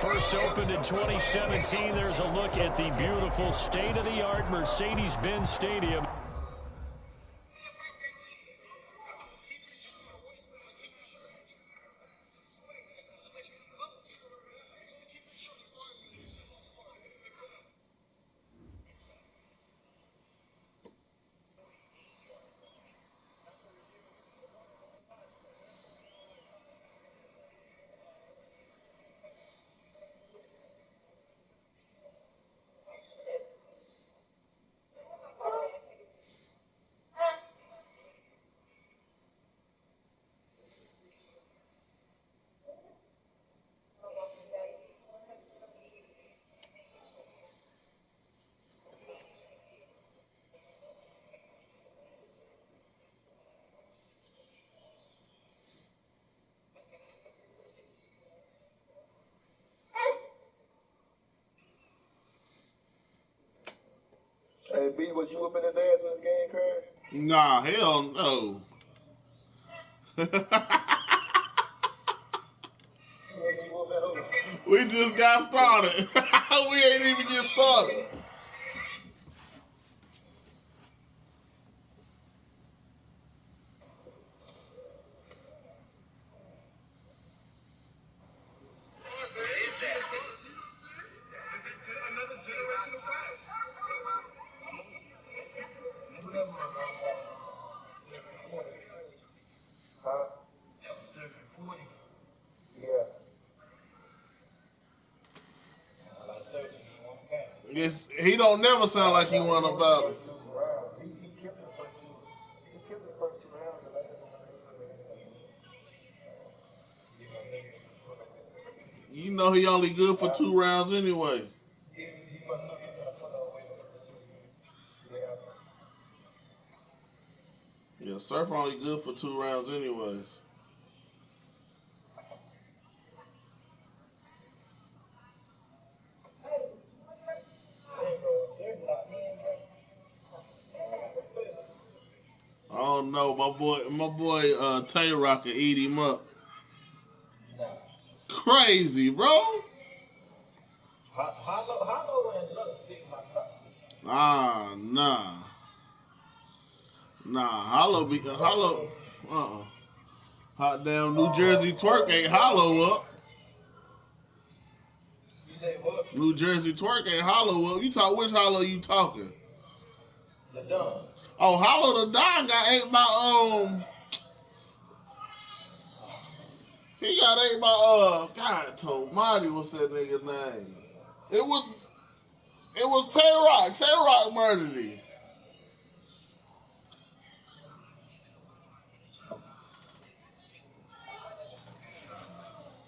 First opened in 2017. There's a look at the beautiful state-of-the-art Mercedes-Benz Stadium. Hey, B, was you whooping his ass when this game crashed? Nah, hell no. We just got started. We ain't even get started. Huh? Yeah. He don't never sound like he won about it. He killed the first two. He killed the first 2 rounds. And You know he only good for 2 rounds anyway. he must know he's gonna put away the first 2. Yeah. Yeah, Surf only good for 2 rounds anyways. I don't know, my boy Tay Rock can eat him up. Crazy, bro. Hollow and Lux stick my top 6. Nah. Hollow. Hot damn New Jersey twerk ain't hollow up. You say what? New Jersey twerk ain't hollow up. You talk which hollow you talking? The Don. Oh, Hollow the Don got ate by he got ate by God told Marty what's that nigga name? It was Tay Rock. Tay Rock murdered him.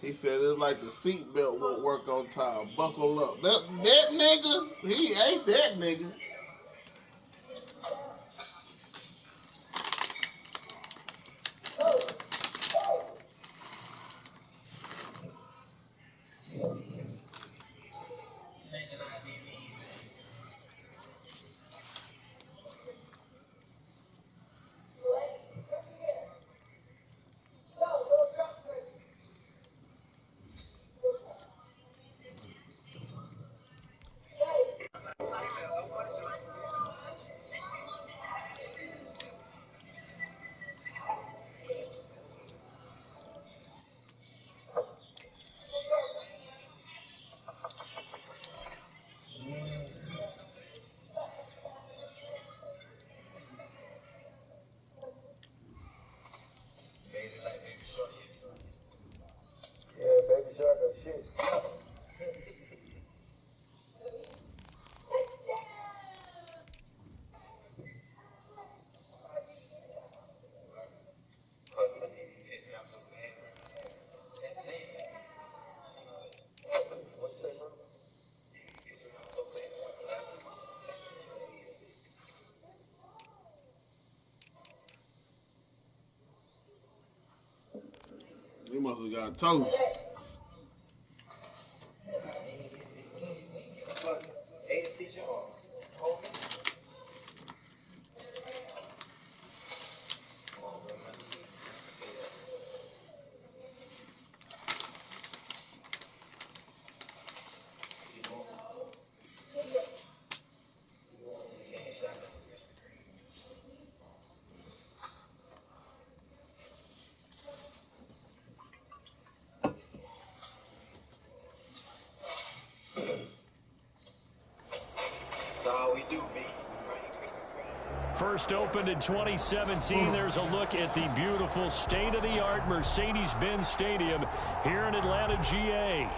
He said it's like the seatbelt won't work on time. Buckle up. That nigga, he ate that nigga. Yeah, Baby Shark got shit. What you say, bro? He must have got toast. first opened in 2017, there's a look at the beautiful state-of-the-art Mercedes-Benz Stadium here in Atlanta, GA.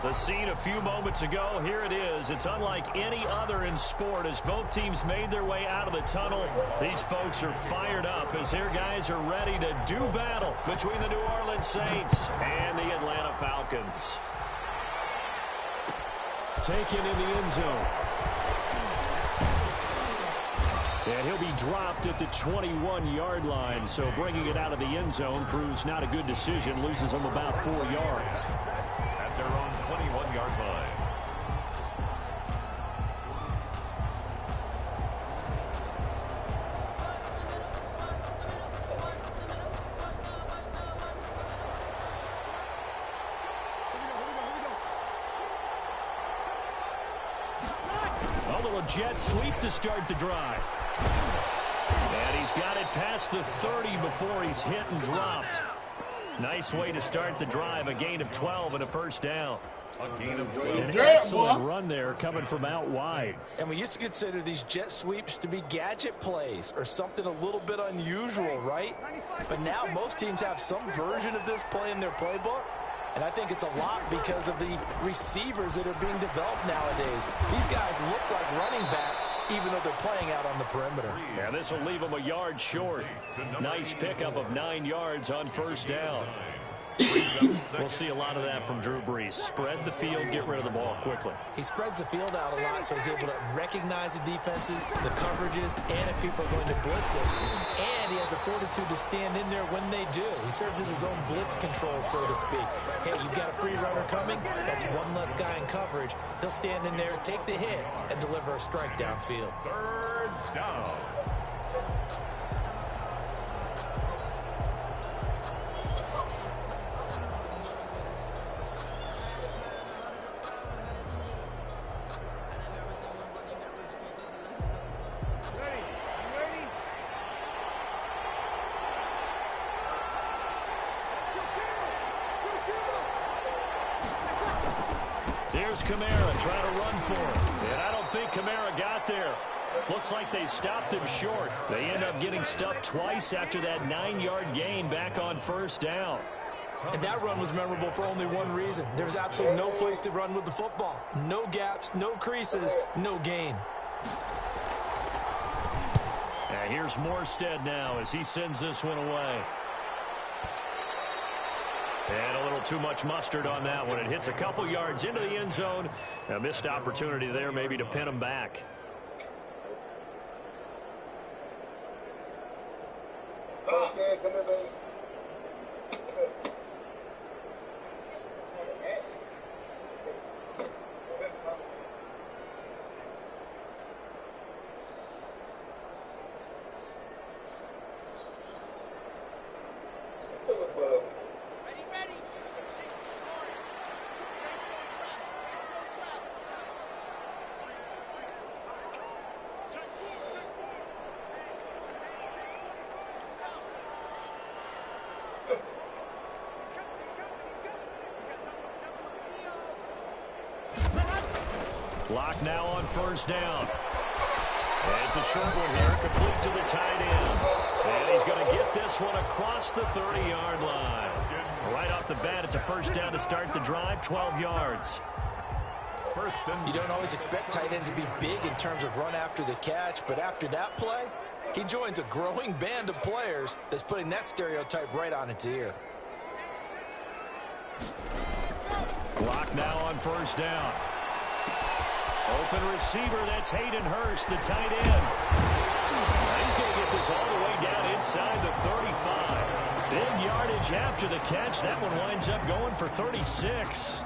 The scene a few moments ago, here it is. It's unlike any other in sport as both teams made their way out of the tunnel. These folks are fired up as their guys are ready to do battle between the New Orleans Saints and the Atlanta Falcons. Taken in the end zone. And he'll be dropped at the 21-yard line, so bringing it out of the end zone proves not a good decision. Loses him about 4 yards. At their own 21-yard line. A little jet sweep to start the drive. And he's got it past the 30 before he's hit and dropped. Nice way to start the drive. A gain of 12 and a first down. A gain of 12. An excellent run there coming from out wide. And we used to consider these jet sweeps to be gadget plays or something a little bit unusual, right? But now most teams have some version of this play in their playbook. And I think it's a lot because of the receivers that are being developed nowadays. These guys look like running backs, even though they're playing out on the perimeter. Yeah, this will leave them a yard short. Nice pickup of 9 yards on first down. We'll see a lot of that from Drew Brees. Spread the field, get rid of the ball quickly. He spreads the field out a lot, so he's able to recognize the defenses, the coverages, and if people are going to blitz it. And he has the fortitude to stand in there when they do. He serves as his own blitz control, so to speak. Hey, you've got a free runner coming. That's one less guy in coverage. He'll stand in there, take the hit, and deliver a strike downfield. Third down. Here's Kamara trying to run for him. And I don't think Kamara got there. Looks like they stopped him short. They end up getting stuffed twice after that 9-yard gain back on first down. And that run was memorable for only one reason. There's absolutely no place to run with the football. No gaps, no creases, no gain. And here's Morstead now as he sends this one away. And a little too much mustard on that one. It hits a couple yards into the end zone. A missed opportunity there maybe to pin him back. Okay, come here, baby. Clock now on first down. And it's a short one here, complete to the tight end. And he's going to get this one across the 30-yard line. Right off the bat, it's a first down to start the drive, 12 yards. You don't always expect tight ends to be big in terms of run after the catch, but after that play, he joins a growing band of players that's putting that stereotype right on its ear. Clock now on first down. Open receiver, that's Hayden Hurst, the tight end. He's going to get this all the way down inside the 35. Big yardage after the catch. That one winds up going for 36.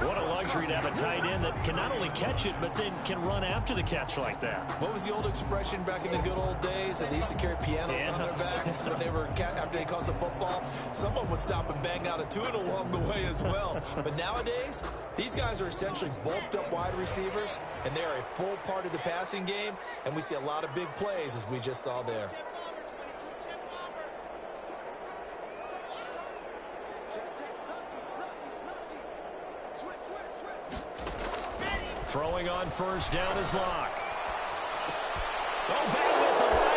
What a luxury to have a tight end that can not only catch it, but then can run after the catch like that. What was the old expression back in the good old days that they used to carry pianos on their backs when they were after they caught the football? Someone would stop and bang out a tune along the way as well. But nowadays, these guys are essentially bulked up wide receivers, and they are a full part of the passing game, and we see a lot of big plays as we just saw there. Throwing on first down is Locke. Oh, back with the right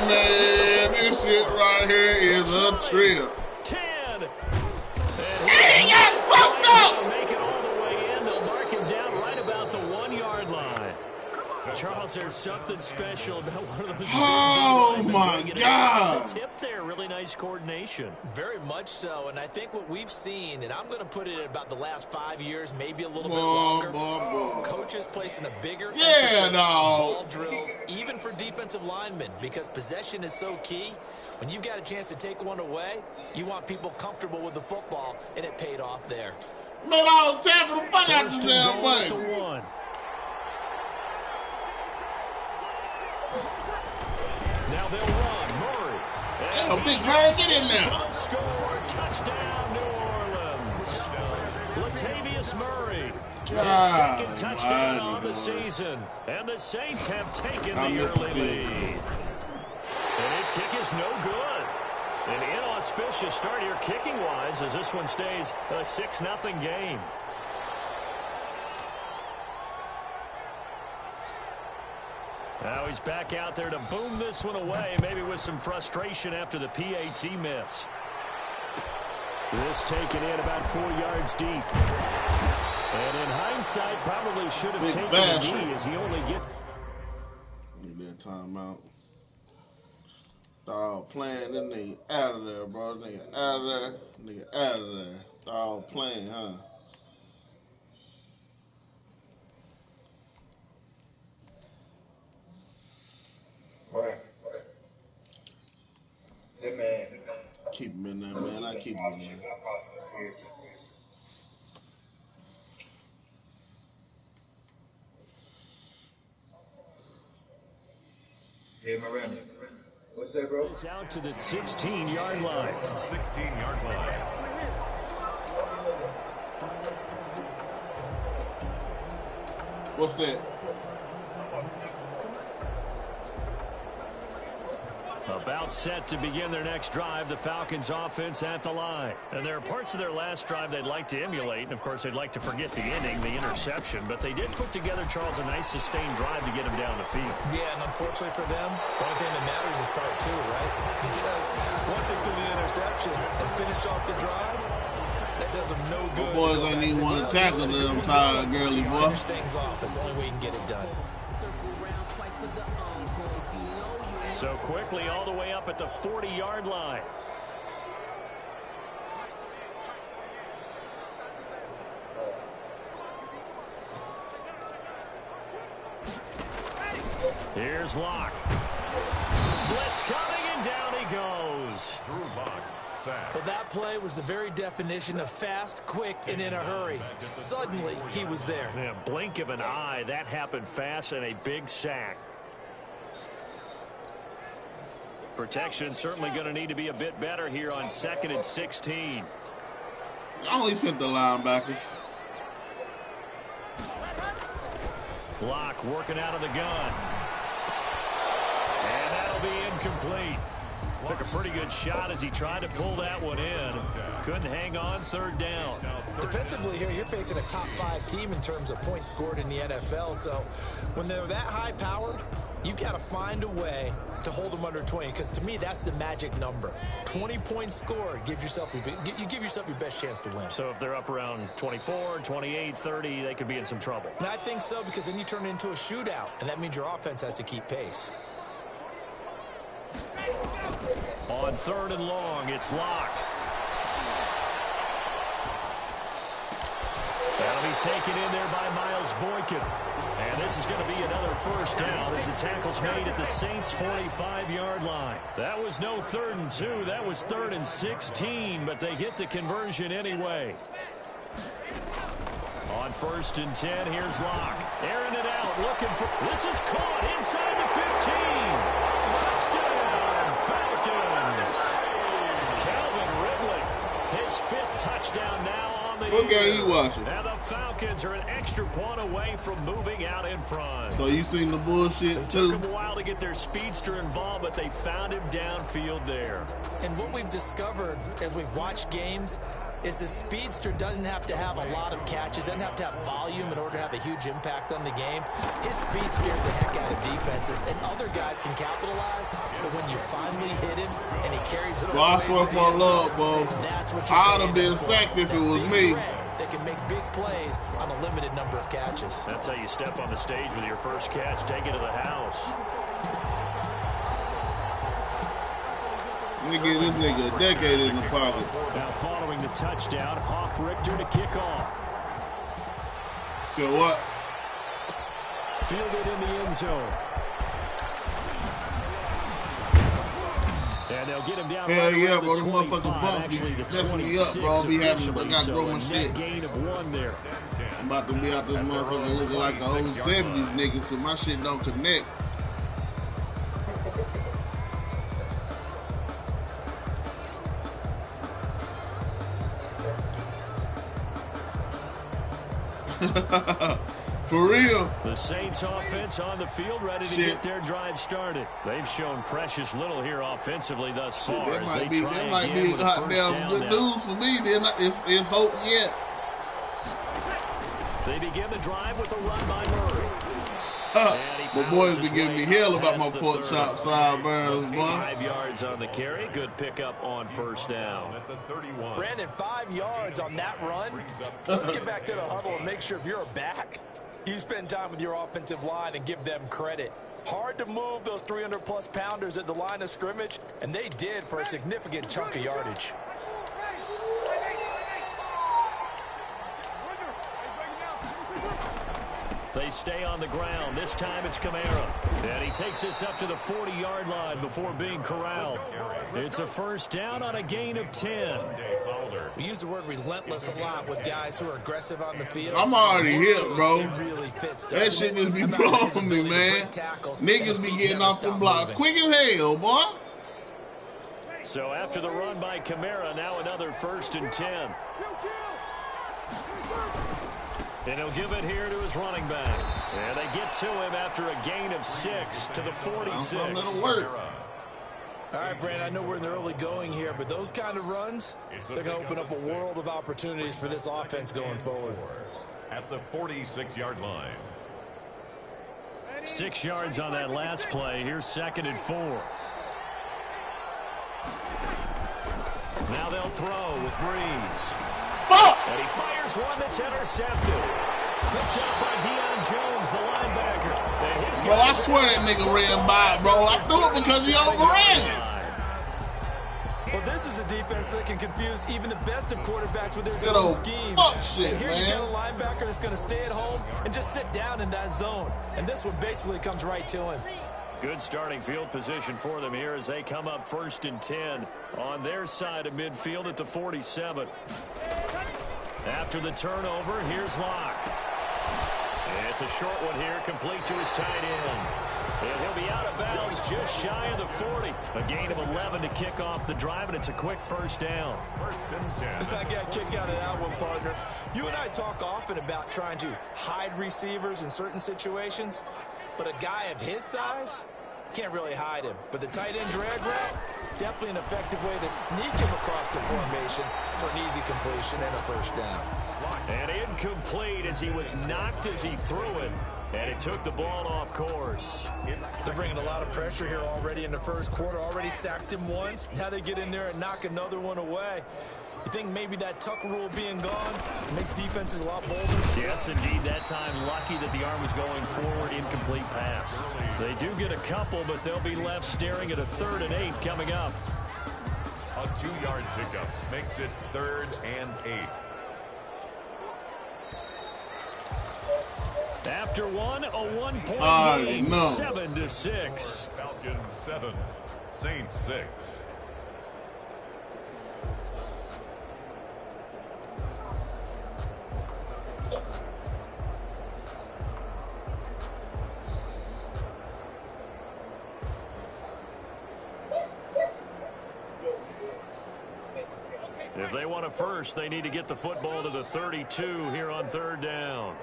man, this shit right here is a trip. 10. And he got fucked up. Make it all the way in. They'll mark him down right about the 1-yard line. Charles, there's something special about one of those. Oh my God! The tip there, really nice coordination. Very much so, and I think what we've seen, and I'm going to put it at about the last 5 years, maybe a little bit longer. Coaches placing a bigger emphasis on ball drills, even for defensive linemen, because possession is so key. When you've got a chance to take one away, you want people comfortable with the football, and it paid off there. Man, I was tapping the fuck out this damn way. Now they'll run. Murray. Damn, Big Murray, get in there. Score, touchdown, New Orleans. Latavius Murray. God, his second touchdown on the season. And the Saints have taken the early lead. And his kick is no good. An inauspicious start here kicking-wise as this one stays a 6-0 game. Now he's back out there to boom this one away, maybe with some frustration after the PAT miss. This taken in about 4 yards deep. And in hindsight, probably should have taken a knee as he only gets... Need that timeout. Thought I was playing this nigga out of there, bro. Nigga out of there. Nigga out of there. Thought I was playing, huh? Right. That man. Keep him in there, man. I keep him in there. Hey, Miranda. What's that, bro? It's out to the 16-yard line. 16-yard line. What's that? About set to begin their next drive, the Falcons offense at the line. And there are parts of their last drive they'd like to emulate. And, of course, they'd like to forget the ending, the interception. But they did put together, Charles, a nice sustained drive to get him down the field. Yeah, and unfortunately for them, the only thing that matters is part 2, right? Because once they do the interception and finish off the drive, that does them no good. The boys ain't even want to tackle them tired girly boy. Finish things off. That's the only way you can get it done. So quickly all the way up at the 40-yard line. Here's Locke. Blitz coming, and down he goes. Drew Lock, sack. Well, that play was the very definition of fast, quick, and in a hurry. Suddenly, he was there. Yeah, blink of an eye, that happened fast, and a big sack. Protection certainly going to need to be a bit better here on 2nd and 16. I only sent the linebackers. Locke working out of the gun. And that'll be incomplete. Took a pretty good shot as he tried to pull that one in. Couldn't hang on, 3rd down. Defensively here, you're facing a top 5 team in terms of points scored in the NFL. So when they're that high-powered, you've got to find a way to hold them under 20, because to me that's the magic number. 20 points scored gives yourself you give yourself your best chance to win. So if they're up around 24, 28, 30, they could be in some trouble. And I think so, because then you turn it into a shootout, and that means your offense has to keep pace. On 3rd and long, it's Locke. That'll be taken in there by Miles Boykin. And this is going to be another 1st down as the tackle's made at the Saints' 45-yard line. That was no 3rd and 2. That was 3rd and 16, but they get the conversion anyway. On 1st and 10, here's Locke. Airing it out, looking for... This is caught inside the 15. Touchdown, Falcons. Calvin Ridley, his 5th touchdown now on the year. What game you watching? And the Falcons are an extra point away from moving out in front. So you seen the bullshit It too? took them a while to get their speedster involved, but they found him downfield there. And what we've discovered as we've watched games, is the speedster doesn't have to have a lot of catches, doesn't have to have volume in order to have a huge impact on the game. His speed scares the heck out of defenses, and other guys can capitalize, but when you finally hit him and he carries it all the way to the end zone, that's what you're I'd have been sacked if it was me. They can make big plays on a limited number of catches. That's how you step on the stage with your first catch. Take it to the house. Let me give this nigga a decade in the pocket. Now following the touchdown, Hoff-Richter to kick off. So what? Fielded in the end zone. And they'll get him down. Hell right yeah, bro. the This motherfucking bump be messing me up, bro. Be having, I got to grow my shit. Gain of 1 there. I'm about to be out this motherfucker looking like the old 70s niggas because my shit don't connect. For real. The Saints offense on the field, ready to get their drive started. They've shown precious little here offensively thus far. That might be hot damn good news for me. Then it's hope yet. They begin the drive with a run by Murray. My boys been giving me hell about my pork chop sideburns, boy. 5 yards on the carry. Good pickup on first down. At the 31. Brandon, 5 yards on that run. Let's get back to the huddle and make sure if you're a back, you spend time with your offensive line and give them credit. Hard to move those 300-plus pounders at the line of scrimmage, and they did for a significant chunk of yardage. They stay on the ground. This time it's Kamara. And he takes us up to the 40-yard line before being corralled. It's a first down on a gain of 10. We use the word relentless a lot with guys who are aggressive on the field. I'm already hit, bro. Really fits, that shit just be blowing for me, man. Niggas be getting off the blocks quick as hell, boy. So after the run by Kamara, now another 1st and 10. And he'll give it here to his running back. And they get to him after a gain of 6 to the 46. That'll work. All right, Brand, I know we're in the early going here, but those kind of runs, they're going to open up a world of opportunities for this offense going forward. At the 46-yard line. 6 yards on that last play. Here's 2nd and 4. Now they'll throw with Breeze. And he fires one that's intercepted. Picked up by Deion Jones, the linebacker. Bro, I swear that nigga ran by, bro. I threw it because he overran it. Well, this is a defense that can confuse even the best of quarterbacks with their zone schemes. Fuck shit, and here man. you got a linebacker that's going to stay at home and just sit down in that zone. And this one basically comes right to him. Good starting field position for them here as they come up 1st and 10 on their side of midfield at the 47. After the turnover, here's Locke. It's a short one here, complete to his tight end. And he'll be out of bounds just shy of the 40. A gain of 11 to kick off the drive, and it's a quick first down. 1st and 10. I got kicked out of that one, partner. You and I talk often about trying to hide receivers in certain situations, but a guy of his size can't really hide him. But the tight end drag route, definitely an effective way to sneak him across the formation for an easy completion and a first down. And incomplete as he was knocked as he threw it. And it took the ball off course. They're bringing a lot of pressure here already in the first quarter. Already sacked him once. Now they get in there and knock another one away. You think maybe that tuck rule being gone makes defenses a lot bolder? Yes, indeed. That time, lucky that the arm was going forward, incomplete pass. They do get a couple, but they'll be left staring at a 3rd and 8 coming up. A 2-yard pickup makes it 3rd and 8. After one, a 1-point game, 7-6. Falcons 7, Saints 6. If they want a first, they need to get the football to the 32 here on 3rd down.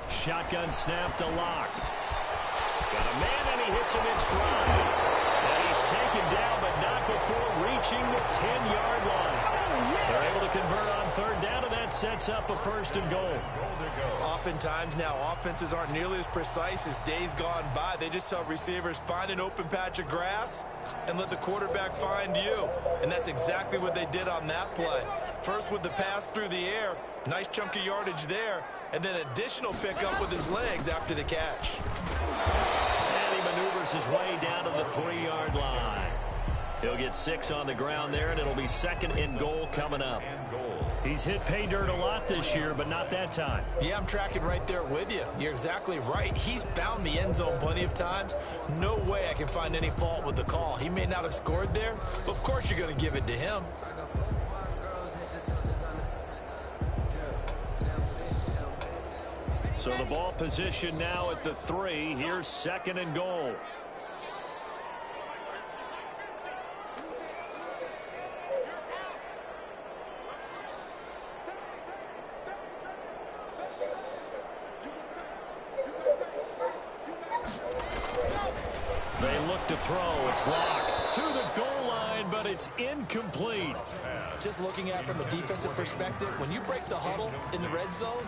Shotgun snap to Locke. Got a man, and he hits him in stride. And he He's taken down, but not before reaching the 10-yard line. They're able to convert on third down, and that sets up a first and goal. Oftentimes now, offenses aren't nearly as precise as days gone by. They just tell receivers, find an open patch of grass and let the quarterback find you. And that's exactly what they did on that play. First with the pass through the air, nice chunk of yardage there, and then additional pickup with his legs after the catch. And he maneuvers his way down to the 3-yard line. He'll get 6 on the ground there, and it'll be second and goal coming up. He's hit pay dirt a lot this year, but not that time. Yeah, I'm tracking right there with you. You're exactly right. He's found the end zone plenty of times. No way I can find any fault with the call. He may not have scored there, but of course you're going to give it to him. So the ball position now at the 3. Here's second and goal. They look to throw. It's locked to the goal line, but it's incomplete. Just looking at it from a defensive perspective, when you break the huddle in the red zone,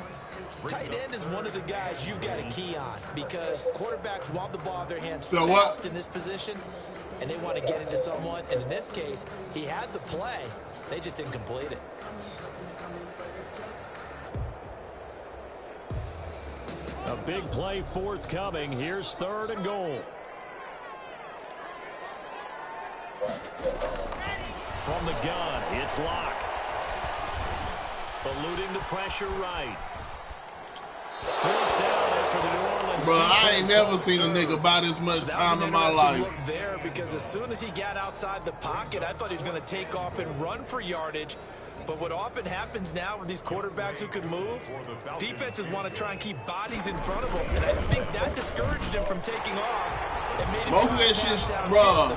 tight end is one of the guys you've got a key on because quarterbacks want the ball in their hands fast in this position, and they want to get into someone. And in this case, he had the play. They just didn't complete it. A big play forthcoming. Here's third and goal. From the gun, it's Locke. Eluding the pressure right. Fourth down after the New Orleans. Bro, I ain't never seen a nigga buy this much time in my life. Look there because as soon as he got outside the pocket, I thought he was going to take off and run for yardage. But what often happens now with these quarterbacks who can move, defenses want to try and keep bodies in front of them. And I think that discouraged him from taking off. Most of that shit, bro,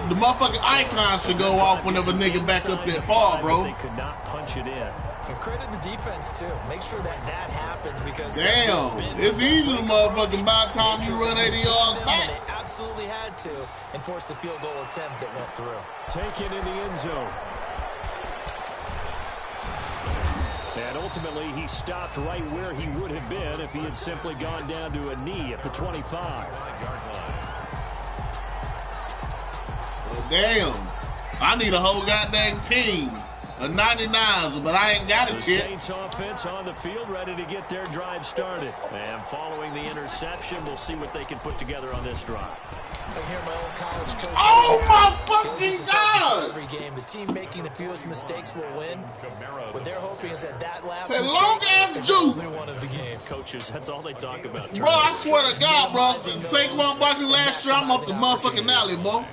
the motherfucking icon should go off whenever nigga back up that far, bro. They could not punch it in. And credit the defense, too. Make sure that happens because... Damn, it's easy to motherfucking by the time you run 80 yards back. They absolutely had to enforce the field goal attempt that went through. Taken in the end zone. And ultimately, he stopped right where he would have been if he had simply gone down to a knee at the 25. Well, damn. I need a whole goddamn team of 99s, but I ain't got it the yet. Saints offense on the field, ready to get their drive started. And following the interception, we'll see what they can put together on this drive. I hear my old college coach. Oh my fucking God! Every game, the team making the fewest mistakes will win. What they're hoping is that last that mistake long ass is juke. the only one of the game. Coaches, that's all they talk about. Bro, I swear to God, bro. Saquon Barkley last year, I'm off the motherfucking alley, bro.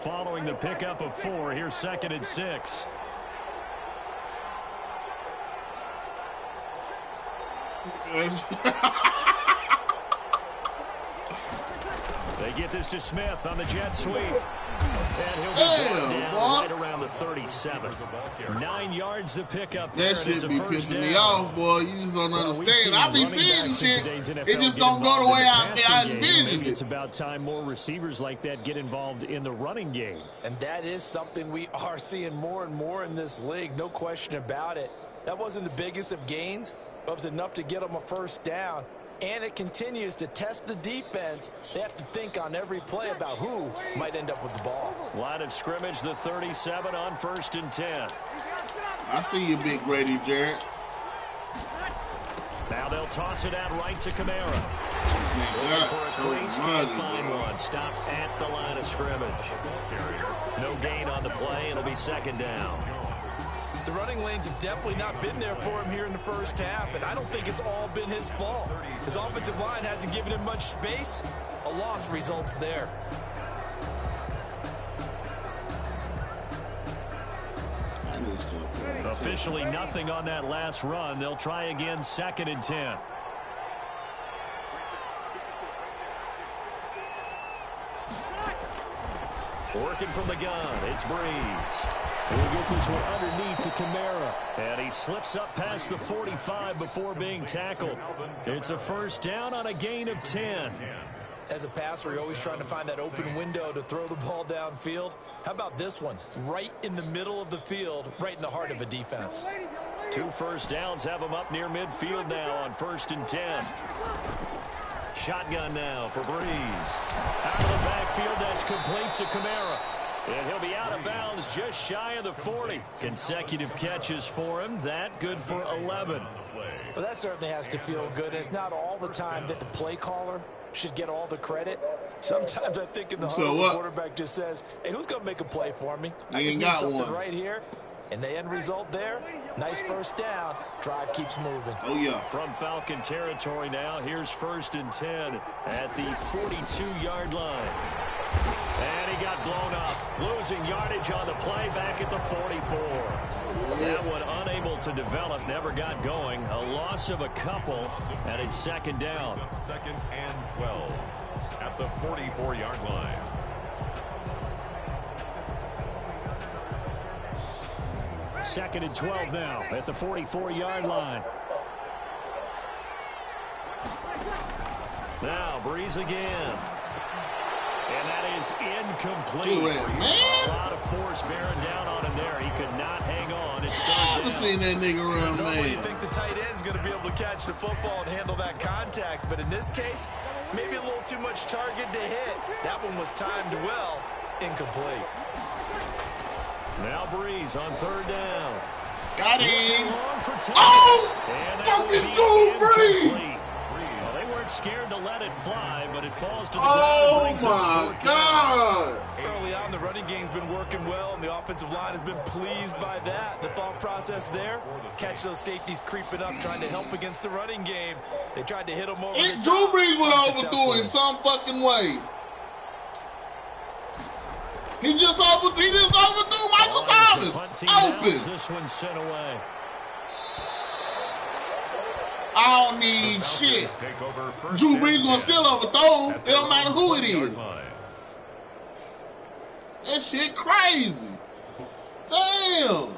Following the pickup of 4, here's second and 6. They get this to Smith on the jet sweep. And he'll be brought down right around the 37. 9 yards to pick up there. That and it's shit a be first pissing down. me off, boy. You just don't understand. I be seeing shit. It just get don't go the way involved in I passing game. envisioned Maybe it's it. about time more receivers like that get involved in the running game. And that is something we are seeing more and more in this league. No question about it. That wasn't the biggest of gains, but it was enough to get them a first down. And it continues to test the defense. They have to think on every play about who might end up with the ball. Line of scrimmage, the 37 on 1st and 10. I see you, Big Grady Jarrett. Now they'll toss it out right to Kamara. Looking for a crease, can't find one. Stopped at the line of scrimmage. No gain on the play. It'll be second down. The running lanes have definitely not been there for him here in the first half, and I don't think it's all been his fault. His offensive line hasn't given him much space. A loss results there. Officially nothing on that last run. They'll try again, second and 10. Working from the gun, it's Breeze. We'll get this one underneath to Kamara. And he slips up past the 45 before being tackled. It's a first down on a gain of 10. As a passer, you're always trying to find that open window to throw the ball downfield. How about this one? Right in the middle of the field, right in the heart of a defense. 2 first downs have him up near midfield now on 1st and 10. Shotgun now for Breeze. Out of the backfield, that's complete to Kamara. And he'll be out of bounds just shy of the 40. Consecutive catches for him. That good for 11. Well, that certainly has to feel good. And it's not all the time that the play caller should get all the credit. Sometimes I think in the huddle, the quarterback just says, hey, who's going to make a play for me? I just need something right here. And the end result there, nice first down. Drive keeps moving. Oh, yeah. From Falcon territory now, here's 1st and 10 at the 42-yard line. And he got blown up. Losing yardage on the play back at the 44. That one unable to develop, never got going. A loss of a couple, and it's 2nd down. 2nd and 12 at the 44-yard line. Second and 12 now at the 44-yard line. Now Breeze again. And that is incomplete. A lot of force bearing down on him there. He could not hang on. It's I haven't seen that nigga run, man. Normally you think the tight end's going to be able to catch the football and handle that contact. But in this case, maybe a little too much target to hit. That one was timed well. Incomplete. Now Breeze on 3rd down. Got him. Oh! Fucking Drew Brees. Well, they weren't scared to let it fly, but it falls to the ground. ground. Oh, my God. Early on, the running game's been working well, and the offensive line has been pleased by that. The thought process there, catch those safeties creeping up, trying to help against the running game. They tried to hit them over the top. Drew Brees would overdo him some fucking way. He just overthrew Michael Thomas. Open. This one sent away. I don't need shit. Drew Brees gonna still overthrow him. It don't matter who it is. That shit crazy. Damn.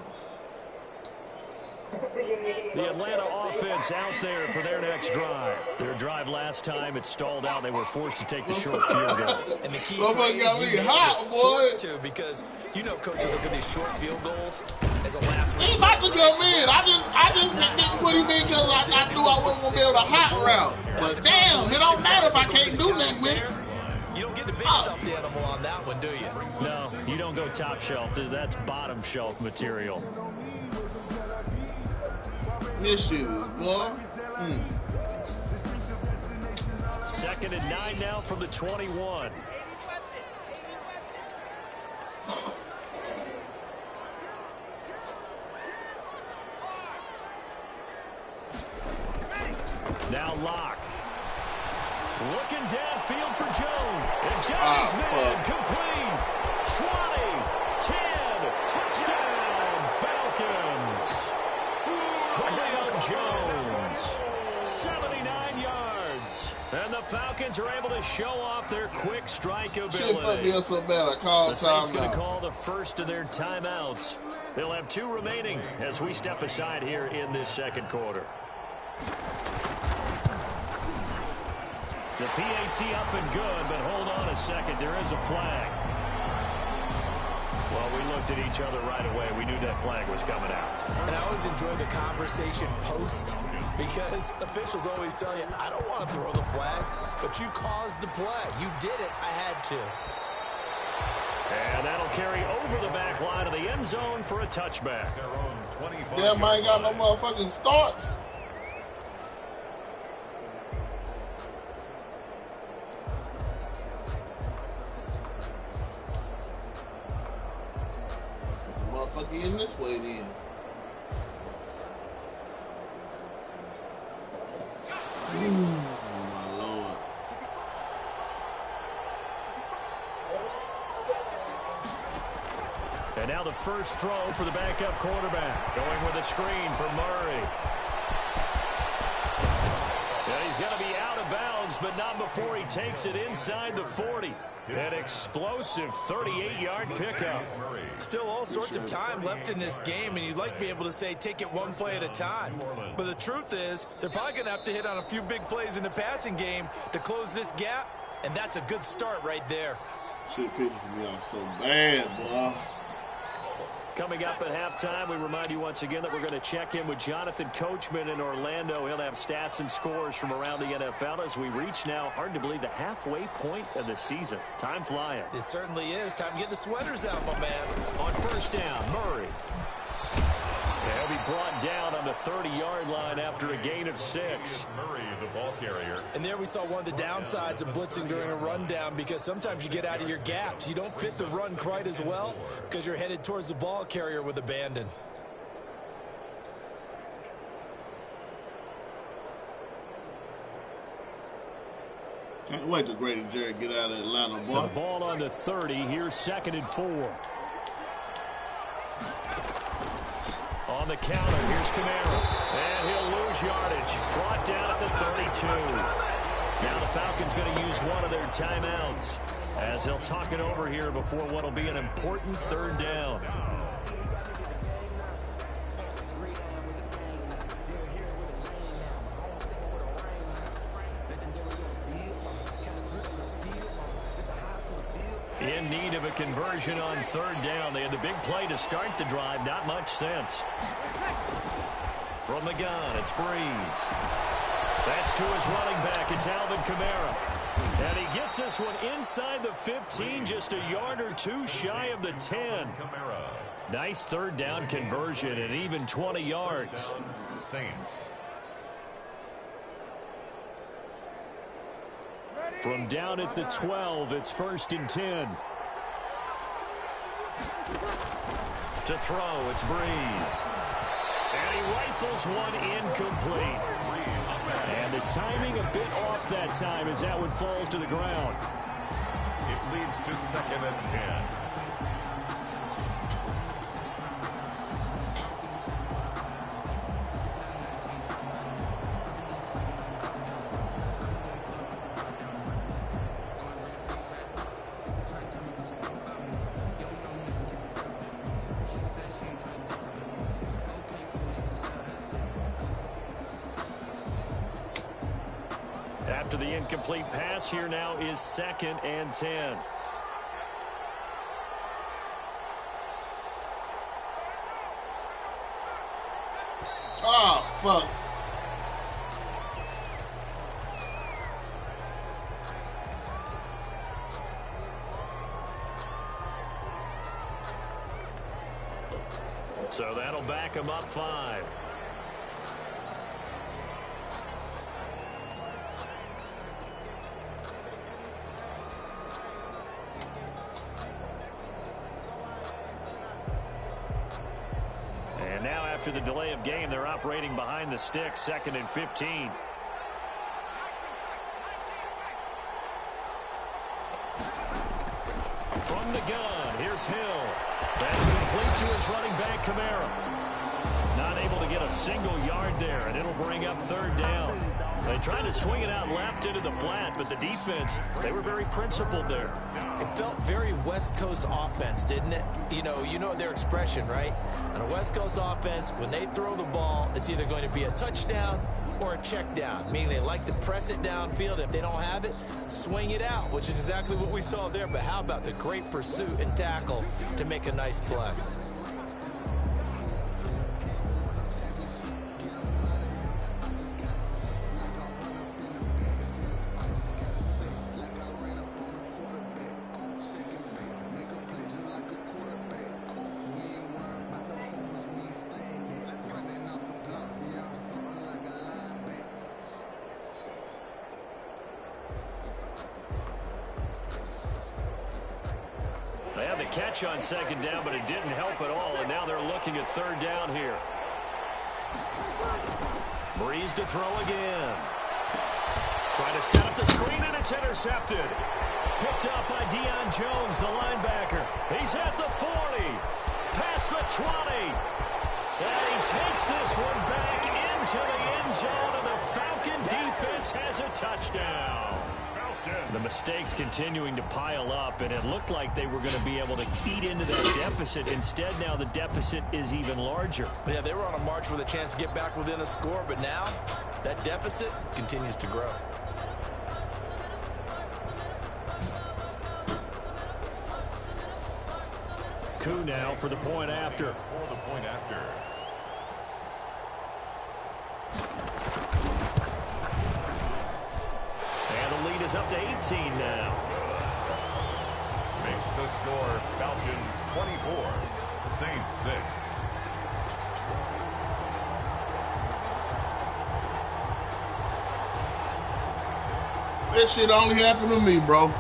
The Atlanta offense out there for their next drive. Their drive last time, it stalled out. They were forced to take the short field goal. And the key got me hot, boy. To, because you know coaches look at these short field goals as a last resort. He about to come in. I just didn't put him in because I knew I wasn't gonna be able to hot route. But damn, it don't matter if I can't do nothing with it. You don't get the big stuffed animal on that one, do you? No, you don't go top shelf. That's bottom shelf material. This shit is, boy. 2nd and 9 now from the 21. Now Locke. Looking downfield for Jones. And got his man complete. 20, 10, touchdown, Falcons. Julio Jones, 79 yards. And the Falcons are able to show off their quick strike ability. The Saints going to call the first of their timeouts. They'll have 2 remaining as we step aside here in this 2nd quarter. The PAT up and good, but hold on a second. There is a flag. Well, we looked at each other right away. We knew that flag was coming out. And I always enjoy the conversation post because officials always tell you, I don't want to throw the flag, but you caused the play. You did it. I had to. And that'll carry over the back line of the end zone for a touchback. Damn, I ain't got no motherfucking starts. Motherfucker in this way then. Ooh, my Lord. And now the first throw for the backup quarterback. Going with a screen for Murray. And he's going to be out of bounds, but not before he takes it inside the 40. An explosive 38-yard pickup. Still all sorts of time left in this game, and you'd like to be able to say take it one play at a time. But the truth is, they're probably going to have to hit on a few big plays in the passing game to close this gap, and that's a good start right there. Shit pisses me off so bad, boy. Coming up at halftime, we remind you once again that we're going to check in with Jonathan Coachman in Orlando. He'll have stats and scores from around the NFL as we reach now, hard to believe, the halfway point of the season. Time flying. It certainly is. Time to get the sweaters out, my man. On first down, Murray. They'll be brought down on the 30-yard line after a gain of 6. Murray, the ball carrier. And there we saw one of the downsides of blitzing during a rundown, because sometimes you get out of your gaps. You don't fit the run quite as well because you're headed towards the ball carrier with abandon. Can't wait till Grady Jarrett get out of Atlanta, boy. The ball on the 30. Here's 2nd and 4. On the counter, here's Kamara. And he'll lose yardage. Brought down at the 32. Now the Falcons going to use one of their timeouts as they'll talk it over here before what will be an important 3rd down. In need of a conversion on 3rd down. They had the big play to start the drive. Not much sense. From the gun, it's Breeze. That's to his running back. It's Alvin Kamara. And he gets this one inside the 15, just a yard or two shy of the 10. Nice 3rd down conversion and even 20 yards. Saints. From down at the 12, it's 1st and 10. To throw, it's Breeze. And he rifles one incomplete. And the timing a bit off that time as that one falls to the ground. It leads to 2nd and 10. After the incomplete pass, here now is 2nd and 10. Oh, fuck. So that'll back him up 5. And now after the delay of game, they're operating behind the sticks, 2nd and 15. From the gun, here's Hill. That's complete to his running back, Kamara. Not able to get a single yard there, and it'll bring up 3rd down. They tried to swing it out left into the flat, but the defense, they were very principled there. It felt very West Coast offense, didn't it? You know their expression, right? On a West Coast offense, when they throw the ball, it's either going to be a touchdown or a check down, meaning they like to press it downfield. If they don't have it, swing it out, which is exactly what we saw there. But how about the great pursuit and tackle to make a nice play? They had the catch on 2nd down, but it didn't help at all, and now they're looking at 3rd down here. Breeze to throw again. Trying to set up the screen, and it's intercepted. Picked up by Deion Jones, the linebacker. He's at the 40, past the 20. And he takes this one back in into the end zone, and the Falcon defense has a touchdown. The mistakes continuing to pile up, and it looked like they were going to be able to eat into that deficit. Instead, now the deficit is even larger. Yeah, they were on a march with a chance to get back within a score, but now that deficit continues to grow. Coup now for the point after. For the point after. And the lead is up to 18 now. Makes the score Falcons 24, Saints 6. That shit only happened to me, bro.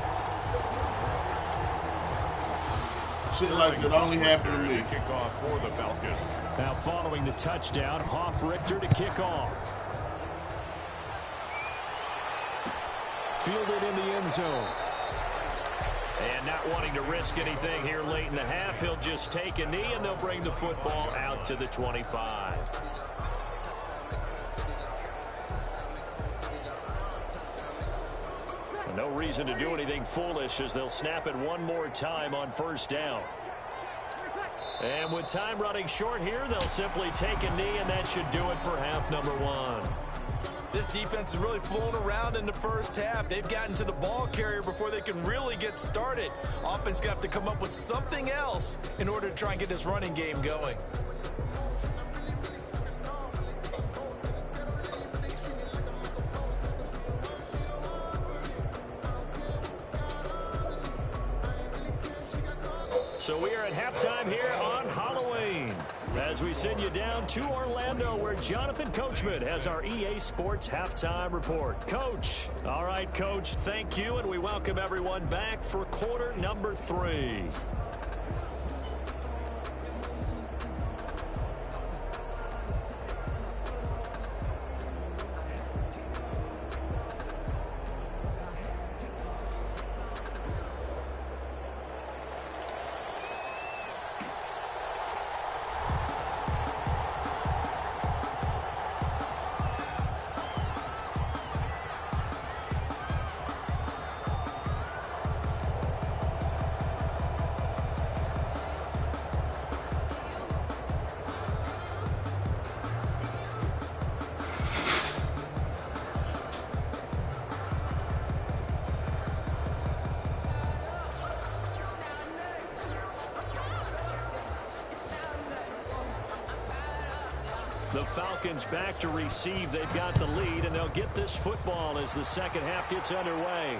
Shit like it only happened to me. Kickoff for the Falcons. Now following the touchdown, Hoff-Richter to kick off. Fielded in the end zone. And not wanting to risk anything here late in the half, he'll just take a knee and they'll bring the football out to the 25. No reason to do anything foolish as they'll snap it one more time on first down. And with time running short here, they'll simply take a knee, and that should do it for half number one. This defense is really flown around in the first half. They've gotten to the ball carrier before they can really get started. Offense going to have to come up with something else in order to try and get this running game going. So we are at halftime here on Halloween as we send you down to Orlando where Jonathan Coachman has our EA Sports halftime report. Coach. All right, Coach, thank you, and we welcome everyone back for quarter number 3. The Falcons back to receive. They've got the lead, and they'll get this football as the second half gets underway.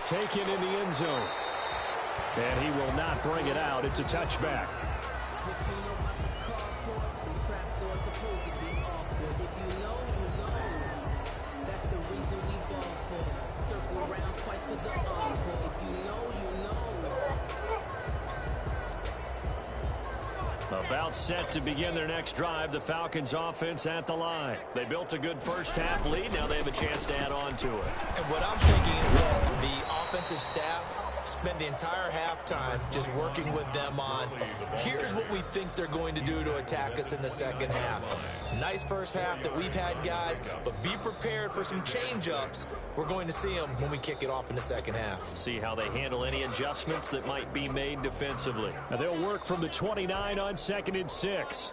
Taken in the end zone. And he will not bring it out. It's a touchback. About set to begin their next drive, the Falcons offense at the line. They built a good first half lead. Now they have a chance to add on to it. And what I'm thinking is that the offensive staff spent the entire halftime just working with them on, here's what we think they're going to do to attack us in the second half. Nice first half that we've had, guys, but be prepared for some change-ups. We're going to see them when we kick it off in the second half. See how they handle any adjustments that might be made defensively. Now they'll work from the 29 on 2nd and 6.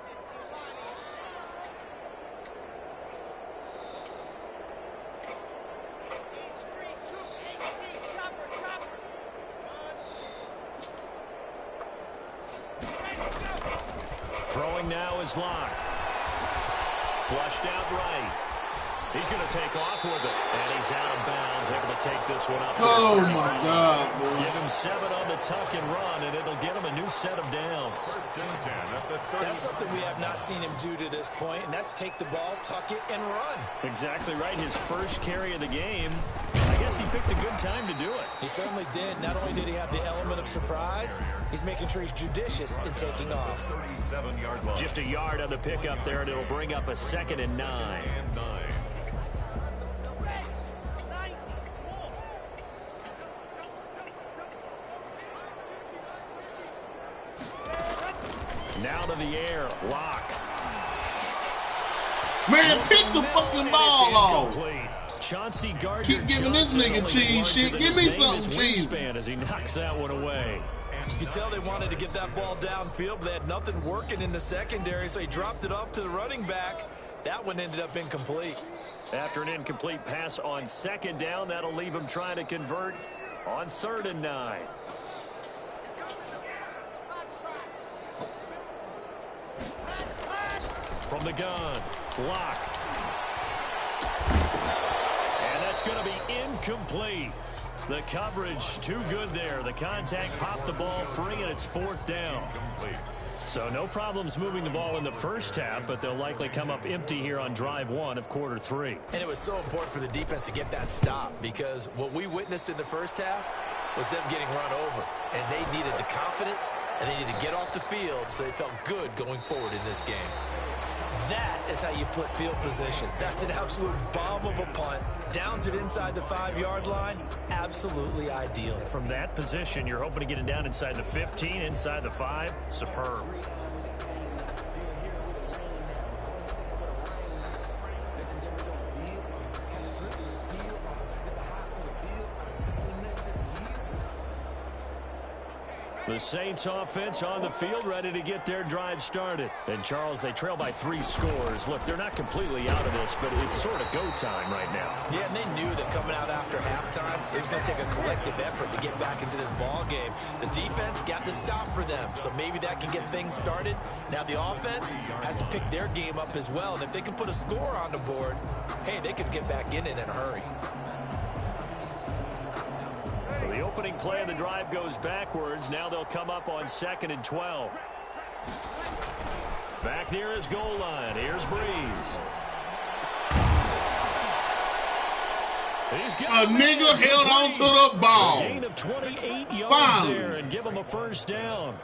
Throwing now is locked. Flushed out right. He's going to take off with it. And he's out of bounds, able to take this one up. Oh, my God, bro. Give him 7 on the tuck and run, and it'll get him a new set of downs. First and 10 at the 30. That's something we have not seen him do to this point, and that's take the ball, tuck it, and run. Exactly right. His first carry of the game. I guess he picked a good time to do it. He certainly did. Not only did he have the element of surprise, he's making sure he's judicious in taking off. 37-yard line. Just a yard on the pickup there, and it'll bring up a 2nd and 9. And 9. Now to the air. Lock. Man, pick the fucking ball off. Chauncey Gardner Keep giving this Johnson nigga only cheese shit. larger Give than me his name something is cheese. wingspan as he knocks that one away. You can tell they wanted to get that ball downfield, but they had nothing working in the secondary, so he dropped it off to the running back. That one ended up incomplete. After an incomplete pass on second down, that'll leave him trying to convert on 3rd and 9. From the gun, block. And that's going to be incomplete. The coverage too good there. The contact popped the ball free, and it's 4th down. So no problems moving the ball in the first half, but they'll likely come up empty here on drive 1 of quarter 3. And it was so important for the defense to get that stop, because what we witnessed in the first half was them getting run over. And they needed the confidence, and they needed to get off the field so they felt good going forward in this game. That is how you flip field position. That's an absolute bomb of a punt. Downs it inside the 5-yard line. Absolutely ideal. From that position, you're hoping to get it down inside the 15, inside the 5. Superb. The Saints offense on the field, ready to get their drive started. And, Charles, they trail by 3 scores. Look, they're not completely out of this, but it's sort of go time right now. Yeah, and they knew that coming out after halftime, it was going to take a collective effort to get back into this ball game. The defense got the stop for them, so maybe that can get things started. Now the offense has to pick their game up as well, and if they can put a score on the board, hey, they could get back in a hurry. So the opening play of the drive goes backwards. Now they'll come up on 2nd and 12. Back near his goal line. Here's Breeze. He's got A nigga held on to the ball. A gain of 28 yards there and give him a first down.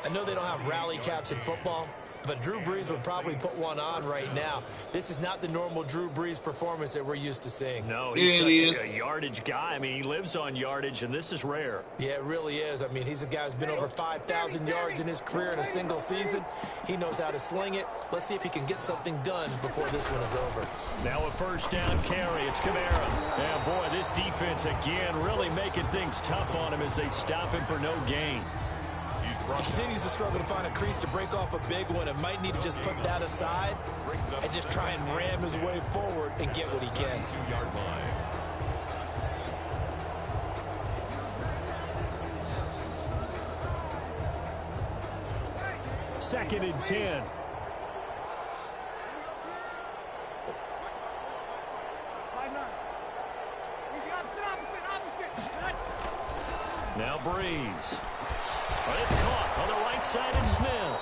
I know they don't have rally caps in football, but Drew Brees would probably put one on right now. This is not the normal Drew Brees performance that we're used to seeing. No, he's such a yardage guy. I mean, he lives on yardage, and this is rare. Yeah, it really is. I mean, he's a guy who's been over 5,000 yards in his career in a single season. He knows how to sling it. Let's see if he can get something done before this one is over. Now a first down carry. It's Kamara. And, boy, this defense, again, really making things tough on him as they stop him for no gain. He continues to struggle to find a crease to break off a big one and might need to just put that aside and just try and ram his way forward and get what he can. 2-yard line. Second and 10. Now Breeze. But it's caught on the right side and Smith.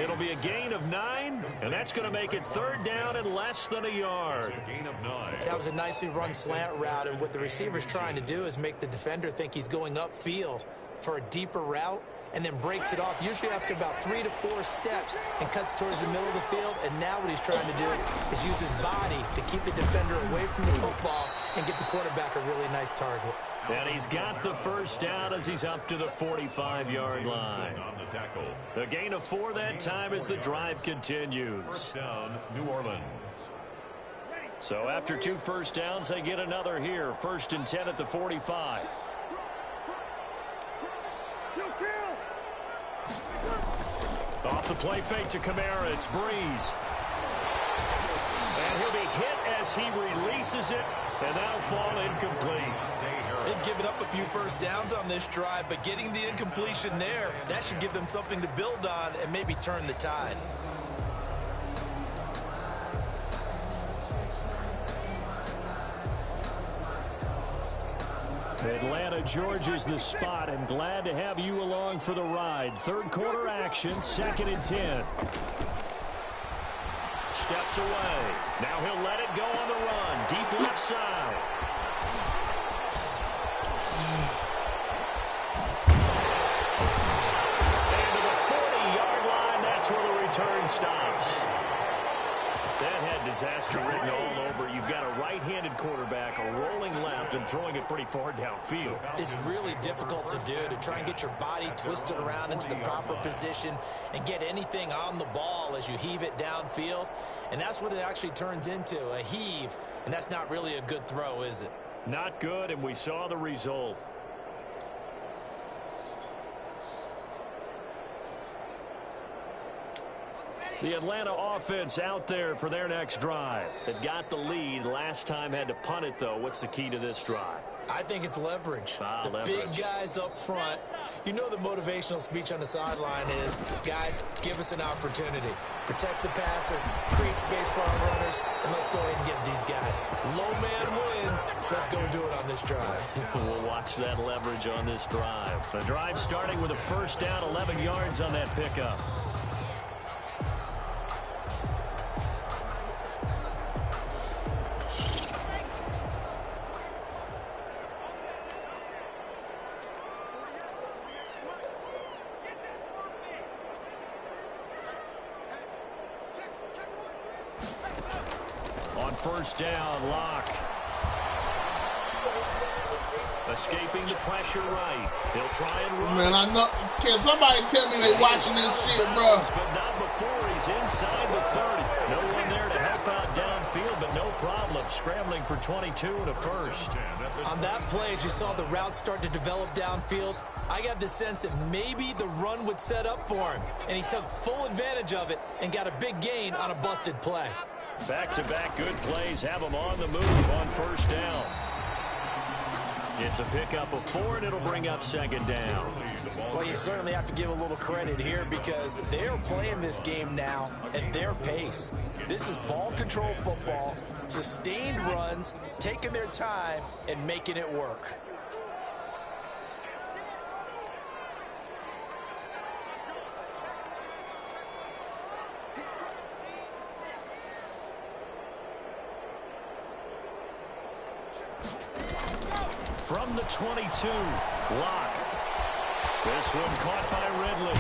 It'll be a gain of 9, and that's going to make it 3rd down and less than a yard. Gain of 9. That was a nicely run slant route, and what the receiver's trying to do is make the defender think he's going upfield for a deeper route and then breaks it off, usually after about 3 to 4 steps, and cuts towards the middle of the field. And now what he's trying to do is use his body to keep the defender away from the football and get the quarterback a really nice target. And he's got the first down as he's up to the 45-yard line. The gain of 4 that time as the drive continues. First down, New Orleans. So after 2 first downs, they get another here. 1st and 10 at the 45. Off the play fake to Kamara, it's Breeze. And he'll be hit as he releases it, and that'll fall incomplete. They've given up a few first downs on this drive, but getting the incompletion there, that should give them something to build on and maybe turn the tide. Atlanta, Georgia's the spot, and glad to have you along for the ride. 3rd quarter action, 2nd and 10. Steps away. Now he'll let it go on the run. Deep left side. And to the 40-yard line, that's where the return stops. That had disaster written all over. You've got a right-handed quarterback, a rolling left, and throwing it pretty far downfield. It's really difficult to do, to try and get your body twisted around into the proper position and get anything on the ball as you heave it downfield. And that's what it actually turns into, a heave. And that's not really a good throw, is it? Not good, and we saw the result. The Atlanta offense out there for their next drive. They've got the lead. Last time had to punt it, though. What's the key to this drive? I think it's leverage. Leverage. Big guys up front. You know the motivational speech on the sideline is, guys, give us an opportunity. Protect the passer, create space for our runners, and let's go ahead and get these guys. Low man wins. Let's go do it on this drive. We'll watch that leverage on this drive. The drive starting with a first down, 11 yards on that pickup. First down, Locke. Escaping the pressure right. He'll try and run. Man, I know. Can somebody tell me they watching this shit, bro? But not before he's inside the 30. No one there to help out downfield, but no problem. Scrambling for 22 and a first. On that play, as you saw the route start to develop downfield, I got the sense that maybe the run would set up for him. And he took full advantage of it and got a big gain on a busted play. Back-to-back good plays have them on the move on first down. It's a pickup of 4, and it'll bring up second down. Well, you certainly have to give a little credit here because they're playing this game now at their pace. This is ball control football, sustained runs, taking their time, and making it work. From the 22, Locke. This one caught by Ridley.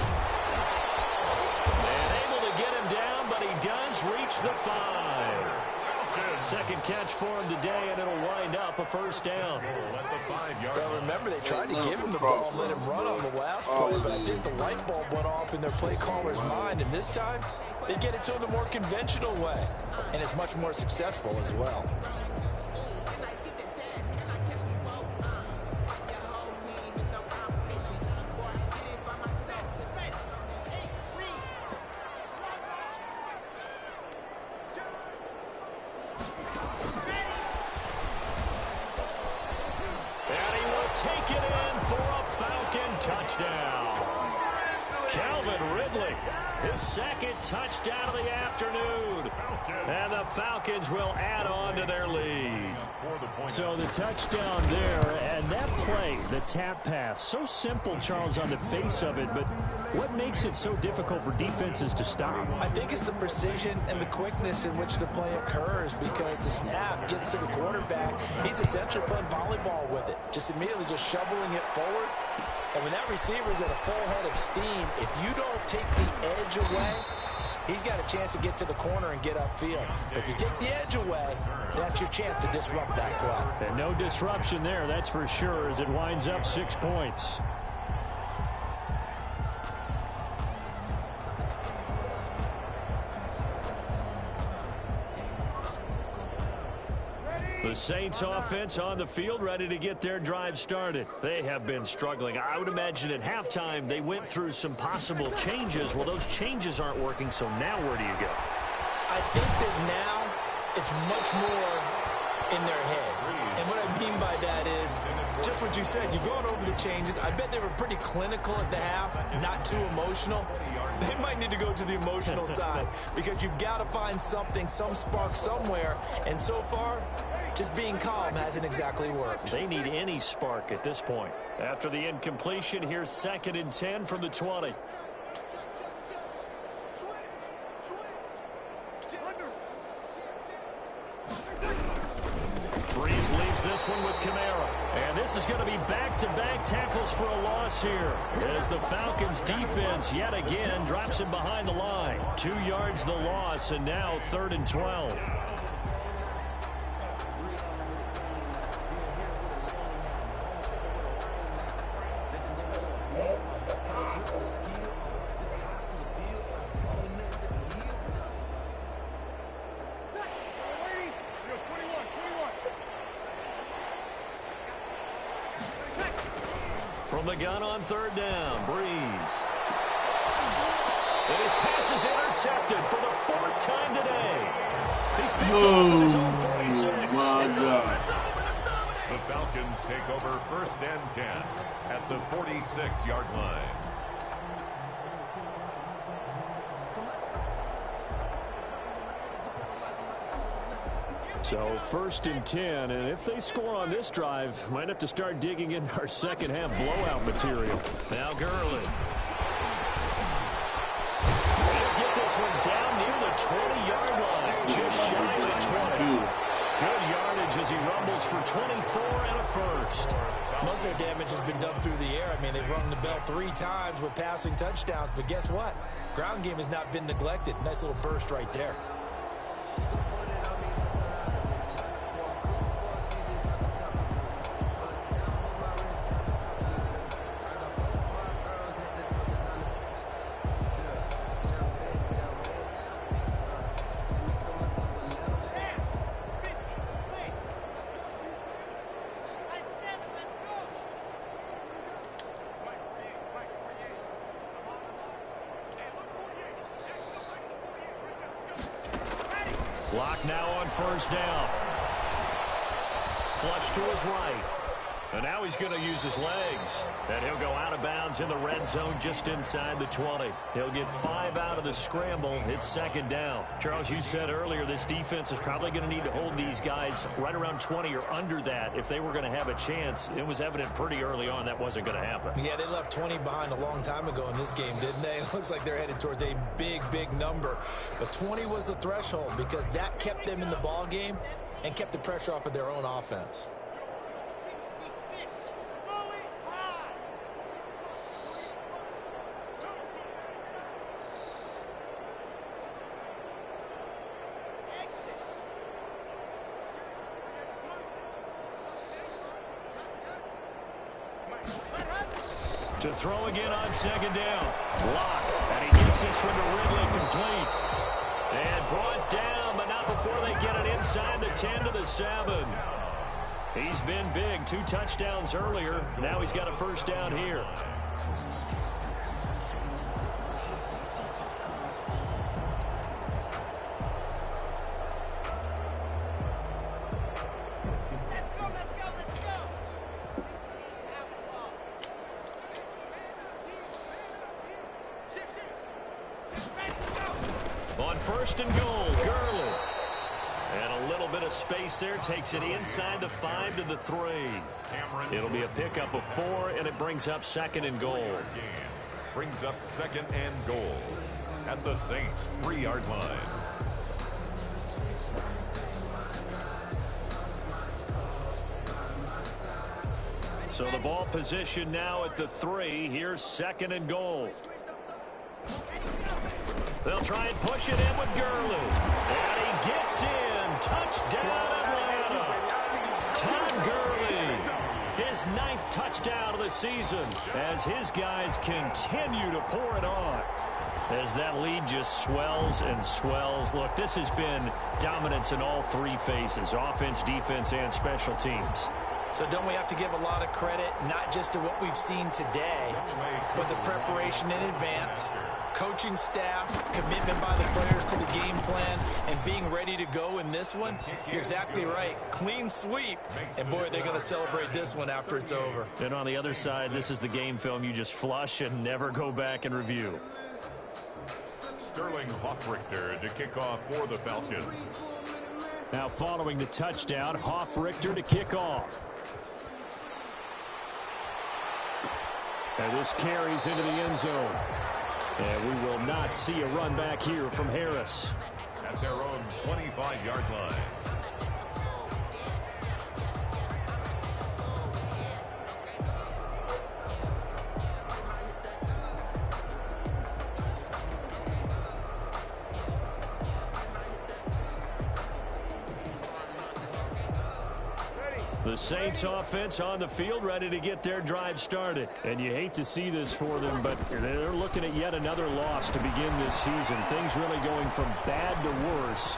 And able to get him down, but he does reach the 5. Second catch for him today, and it'll wind up a first down. Well, remember, they tried to give him the ball and let him run on the last play, but I think the light bulb went off in their play caller's mind, and this time, they get it to him the more conventional way, and it's much more successful as well. Touchdown of the afternoon. And the Falcons will add on to their lead. So the touchdown there, and that play, the tap pass, so simple, Charles, on the face of it, but what makes it so difficult for defenses to stop? I think it's the precision and the quickness in which the play occurs because the snap gets to the quarterback. He's essentially playing volleyball with it, just immediately just shoveling it forward. And when that receiver's at a full head of steam, if you don't take the edge away, he's got a chance to get to the corner and get upfield. But if you take the edge away, that's your chance to disrupt that play. And no disruption there, that's for sure, as it winds up 6 points. The Saints offense on the field, ready to get their drive started. They have been struggling. I would imagine at halftime they went through some possible changes. Well, those changes aren't working, so now where do you go? I think that now it's much more in their head. And what I mean by that is just what you said. You've gone over the changes. I bet they were pretty clinical at the half, not too emotional. They might need to go to the emotional side because you've got to find something, some spark somewhere. And so far, just being calm hasn't exactly worked. They need any spark at this point. After the incompletion, here's 2nd and 10 from the 20. Breeze leaves this one with Kamara. And this is going to be back-to-back tackles for a loss here as the Falcons defense yet again drops him behind the line. 2 yards the loss, and now 3rd and 12. From the gun on third down, Breeze. And his pass is intercepted for the fourth time today. He's picked off at his own 46. My God. The Falcons take over 1st and 10 at the 46-yard line. So 1st and 10, and if they score on this drive, might have to start digging in our second half blowout material. Now Gurley. They'll get this one down near the 20-yard line, just shy of the 20. Good yardage as he rumbles for 24 and a first. Most of their damage has been done through the air. I mean, they've rung the bell 3 times with passing touchdowns, but guess what? Ground game has not been neglected. Nice little burst right there. Block now on first down. Flush to his right. And now he's going to use his legs. And he'll go out of bounds in the red zone just inside the 20. He'll get 5 out of the scramble. It's second down. Charles, you said earlier this defense is probably going to need to hold these guys right around 20 or under that if they were going to have a chance. It was evident pretty early on that wasn't going to happen. Yeah, they left 20 behind a long time ago in this game, didn't they? It looks like they're headed towards a big, big number. But 20 was the threshold because that kept them in the ball game and kept the pressure off of their own offense. To throw again on second down. Block. And he gets this one to Ridley complete. And brought down, but not before they get it inside the 10 to the 7. He's been big. 2 touchdowns earlier. Now he's got a first down here. On first and goal, Gurley. And a little bit of space there. Takes it inside the 5 to the 3. It'll be a pickup of 4, and it brings up second and goal. Brings up second and goal at the Saints' 3-yard line. So the ball position now at the 3. Here's second and goal. They'll try and push it in with Gurley. And he gets in. Touchdown, Atlanta. Todd Gurley. His 9th touchdown of the season as his guys continue to pour it on. As that lead just swells and swells. Look, this has been dominance in all 3 phases. Offense, defense, and special teams. So don't we have to give a lot of credit, not just to what we've seen today, but the preparation in advance, coaching staff, commitment by the players to the game plan, and being ready to go in this one? You're exactly right. Clean sweep. And, boy, they're going to celebrate this one after it's over. And on the other side, this is the game film you just flush and never go back and review. Sterling Hoffrichter to kick off for the Falcons. Now following the touchdown, Hoffrichter to kick off. And this carries into the end zone. And we will not see a run back here from Harris. At their own 25-yard line. The Saints offense on the field ready to get their drive started. And you hate to see this for them, but they're looking at yet another loss to begin this season. Things really going from bad to worse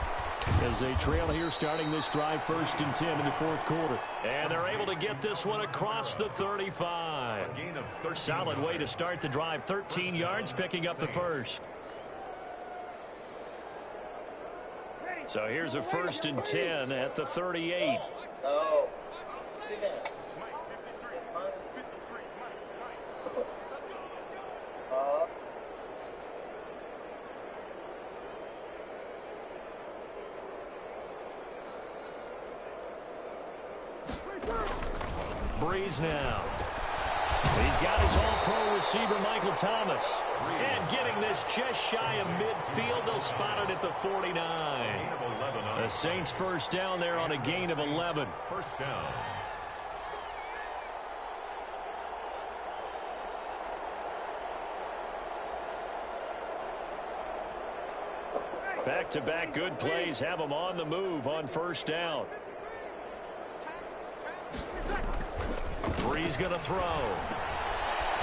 as they trail here starting this drive 1st and 10 in the 4th quarter. And they're able to get this one across the 35. Solid way to start the drive. 13 yards, picking up the first. So here's a 1st and 10 at the 38. Oh. Sit down. Breeze now. He's got his all-pro receiver, Michael Thomas. And getting this just shy of midfield. They'll spot it at the 49. The Saints first down there on a gain of 11. First down. Back-to-back good plays have them on the move on first down. Breeze going to throw.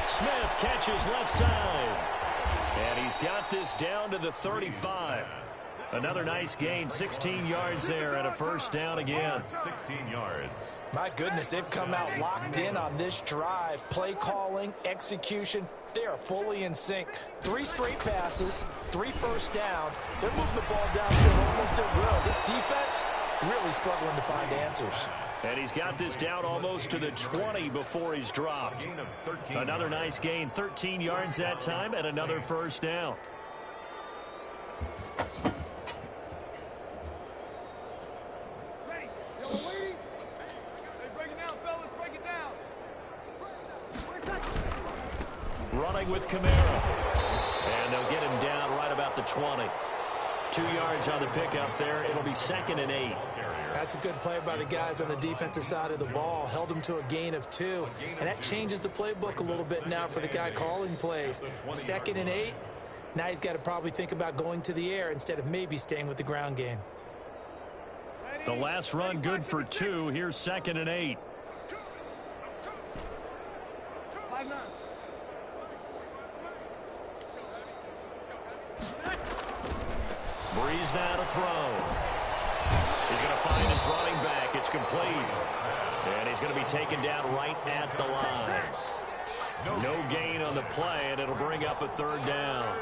Smith catches left side. And he's got this down to the 35. Another nice gain, 16 yards there and a first down again. 16 yards. My goodness, they've come out locked in on this drive. Play calling, execution, they are fully in sync. 3 straight passes, 3 first downs. They're moving the ball downfield almost at will. This defense really struggling to find answers. And he's got this down almost to the 20 before he's dropped. Another nice gain, 13 yards that time, and another first down. Running with Kamara. And they'll get him down right about the 20. 2 yards on the pickup there. It'll be 2nd and 8. That's a good play by the guys on the defensive side of the ball. Held him to a gain of 2. And that changes the playbook a little bit now for the guy calling plays. 2nd and 8. Now he's got to probably think about going to the air instead of maybe staying with the ground game. The last run good for 2. Here's 2nd and 8. Breeze now to throw. He's going to find his running back. It's complete. And he's going to be taken down right at the line. No gain on the play, and it'll bring up a 3rd down.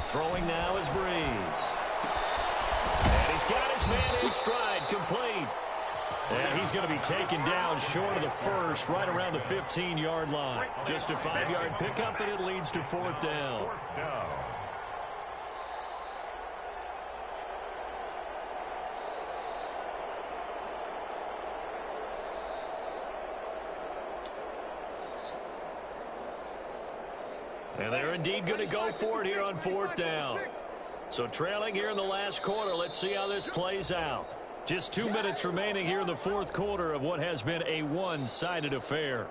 Throwing now is Breeze. And he's got his man in stride, complete. And he's going to be taken down short of the first, right around the 15-yard line. Just a 5-yard pickup, and it leads to 4th down. And they're indeed going to go for it here on 4th down. So trailing here in the last quarter, let's see how this plays out. Just 2 minutes remaining here in the 4th quarter of what has been a one-sided affair.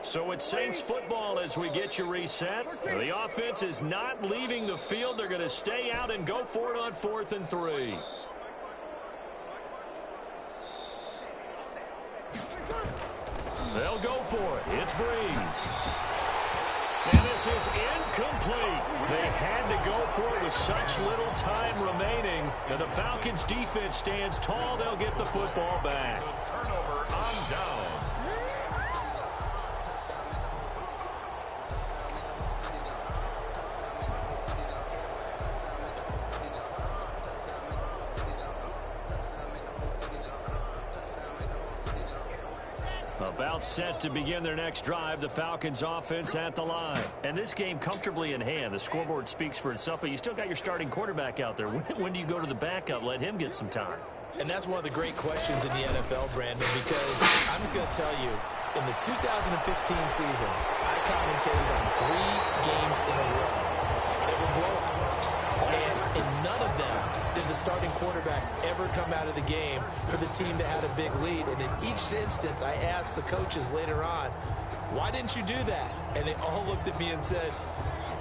So it's Saints football as we get you reset. The offense is not leaving the field. They're going to stay out and go for it on 4th and 3. They'll go for it. It's Breeze. And this is incomplete. They had to go for it with such little time remaining. And the Falcons defense stands tall. They'll get the football back. Turnover on down. A About set to begin their next drive, the Falcons offense at the line. And this game comfortably in hand. The scoreboard speaks for itself, but you still got your starting quarterback out there. When do you go to the backup, let him get some time? And that's one of the great questions in the NFL, Brandon, because I'm just going to tell you, in the 2015 season, I commentated on 3 games in a row that were blowouts. And in none of them did the starting quarterback ever come out of the game for the team that had a big lead. And in each instance, I asked the coaches later on, why didn't you do that? And they all looked at me and said,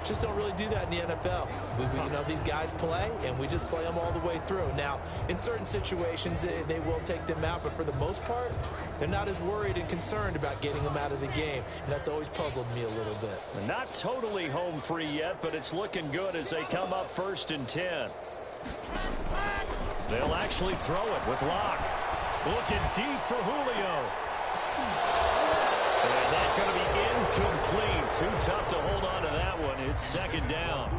just don't really do that in the NFL. You know, these guys play, and we just play them all the way through. Now, in certain situations, they will take them out, but for the most part, they're not as worried and concerned about getting them out of the game, and that's always puzzled me a little bit. Not totally home free yet, but it's looking good as they come up 1st and 10. They'll actually throw it with Locke. Looking deep for Julio. And that's going to be incomplete. Too tough to hold on to that one. It's 2nd down.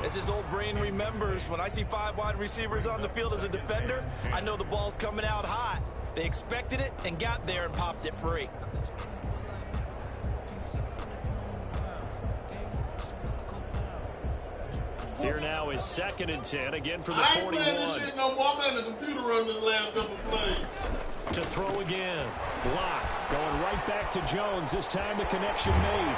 As his old brain remembers, when I see 5 wide receivers on the field as a defender, I know the ball's coming out hot. They expected it and got there and popped it free. Here now is 2nd and 10, again for the I ain't 41. playing this shit no more. I'm letting the computer run this last couple plays. To throw again. Locke going right back to Jones. This time the connection made.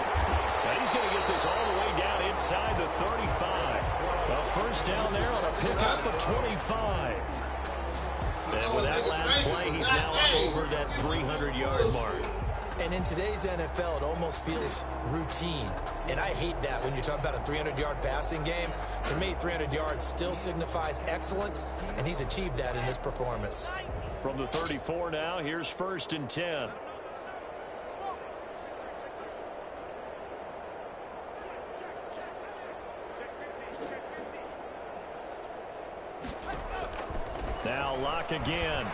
Now he's going to get this all the way down inside the 35. A first down there on a pickup of 25. And with that last play, he's now over that 300-yard mark. And in today's NFL, it almost feels routine. And I hate that when you talk about a 300-yard passing game. To me, 300 yards still signifies excellence, and he's achieved that in this performance. From the 34 now, here's 1st and 10. Now Locke again.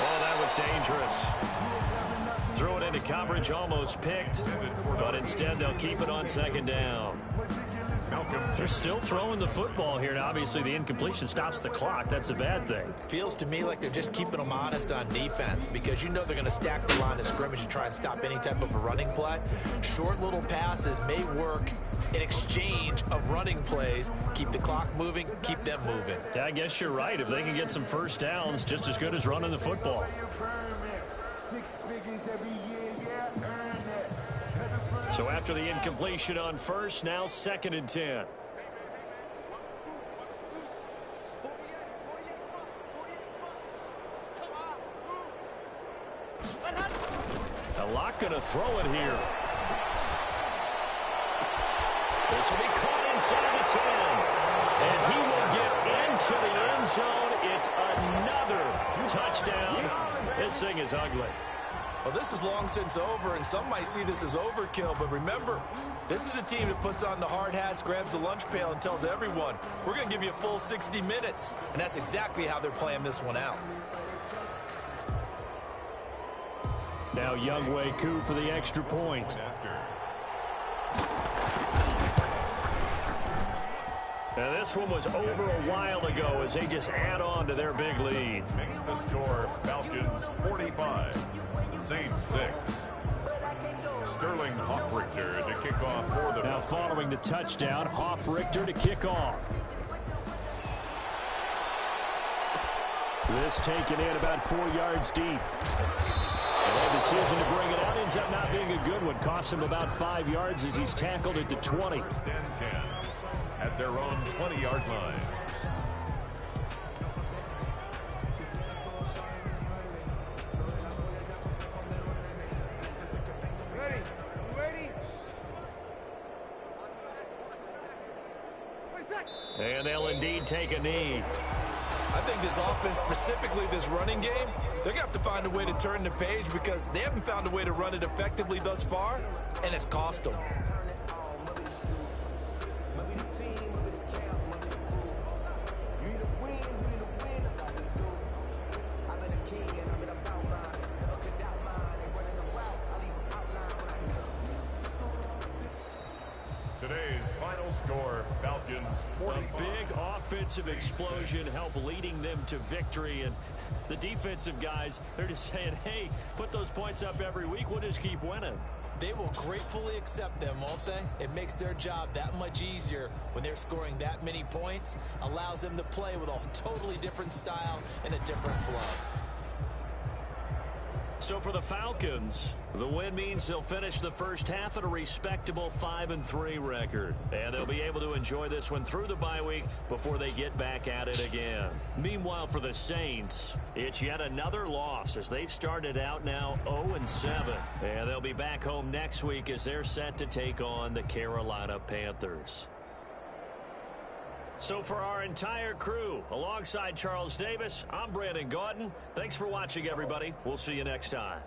Oh, that was dangerous. Threw it into coverage, almost picked, but instead they'll keep it on 2nd down. They're still throwing the football here. Now, obviously, the incompletion stops the clock. That's a bad thing. Feels to me like they're just keeping them honest on defense because you know they're going to stack the line of scrimmage and try and stop any type of a running play. Short little passes may work in exchange of running plays. Keep the clock moving, keep them moving. Yeah, I guess you're right. If they can get some first downs, just as good as running the football. So after the incompletion on 1st, now 2nd and 10. Locke going to throw it here. This will be caught inside the 10. And he will get into the end zone. It's another touchdown. This thing is ugly. Well, this is long since over, and some might see this as overkill, but remember, this is a team that puts on the hard hats, grabs the lunch pail, and tells everyone, we're going to give you a full 60 minutes, and that's exactly how they're playing this one out. Now Younghoe Koo for the extra point. Now this one was over a while ago as they just add on to their big lead. Makes the score Falcons 45, Saints 6. Sterling Hoffrichter to kick off for the... Now following the touchdown, Hoffrichter to kick off. This taken in about 4 yards deep. And their decision to bring it out ends up not being a good one. Cost him about 5 yards as he's tackled at the 20. 1st and 10 at their own 20-yard line. And they'll indeed take a knee. I think this offense, specifically this running game, they're going to have to find a way to turn the page because they haven't found a way to run it effectively thus far, and it's cost them. Today's final score, Falcons 45. A big offensive explosion helped leading them to victory, and The defensive guys, they're just saying, hey, put those points up every week. We'll just keep winning. They will gratefully accept them, won't they? It makes their job that much easier when they're scoring that many points. Allows them to play with a totally different style and a different flow. So for the Falcons, the win means they'll finish the first half at a respectable 5-3 record. And they'll be able to enjoy this one through the bye week before they get back at it again. Meanwhile, for the Saints, it's yet another loss as they've started out now 0-7. And they'll be back home next week as they're set to take on the Carolina Panthers. So for our entire crew, alongside Charles Davis, I'm Brandon Gautin. Thanks for watching, everybody. We'll see you next time.